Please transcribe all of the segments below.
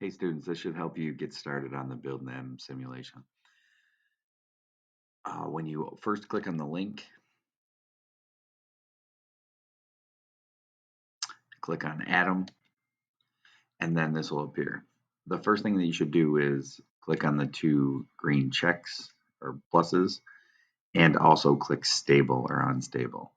Hey students, this should help you get started on the BuildNAM simulation. When you first click on the link, click on Atom, and then this will appear. The first thing that you should do is click on the two green checks or pluses, and also click Stable or Unstable.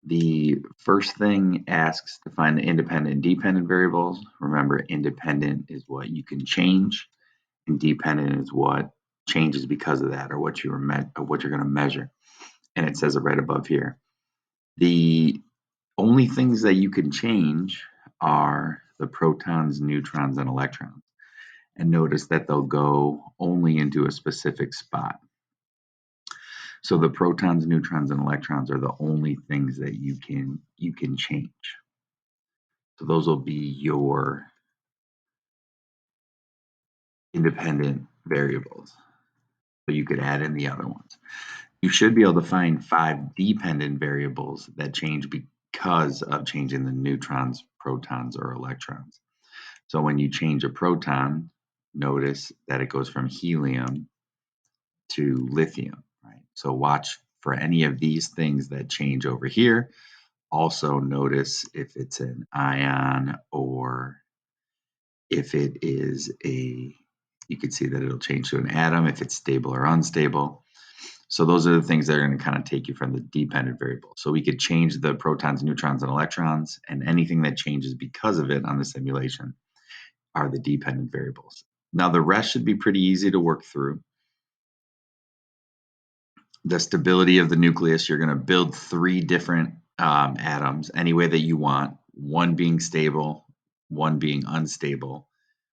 The first thing asks to find the independent and dependent variables. Remember, independent is what you can change, and dependent is what changes because of that, or what you're going to measure. And it says it right above here. The only things that you can change are the protons, neutrons, and electrons. And notice that they'll go only into a specific spot. So the protons, neutrons, and electrons are the only things that you can change. So those will be your independent variables. So you could add in the other ones. You should be able to find 5 dependent variables that change because of changing the neutrons, protons, or electrons. So when you change a proton, notice that it goes from helium to lithium, right? So watch for any of these things that change over here. Also notice if it's an ion or if it is you can see that it'll change to an atom, if it's stable or unstable. So those are the things that are going to kind of take you from the dependent variable. So we could change the protons, neutrons, and electrons, and anything that changes because of it on the simulation are the dependent variables. Now the rest should be pretty easy to work through. The stability of the nucleus, you're going to build 3 different atoms any way that you want, one being stable, one being unstable,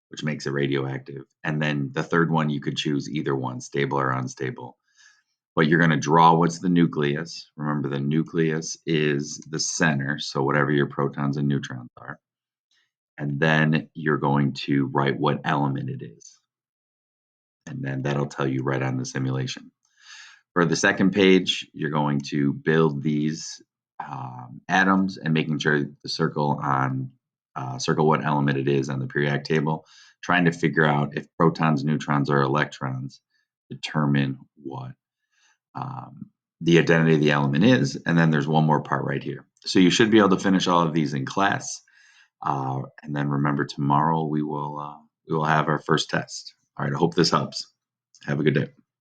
which makes it radioactive. And then the third one, you could choose either one, stable or unstable. But you're going to draw what's the nucleus. Remember, the nucleus is the center, so whatever your protons and neutrons are. And then you're going to write what element it is. And then that'll tell you right on the simulation. For the second page, you're going to build these atoms and making sure the circle what element it is on the periodic table, trying to figure out if protons, neutrons, or electrons determine what the identity of the element is. And then there's one more part right here. So you should be able to finish all of these in class. And then remember, tomorrow we will have our first test. All right, I hope this helps. Have a good day.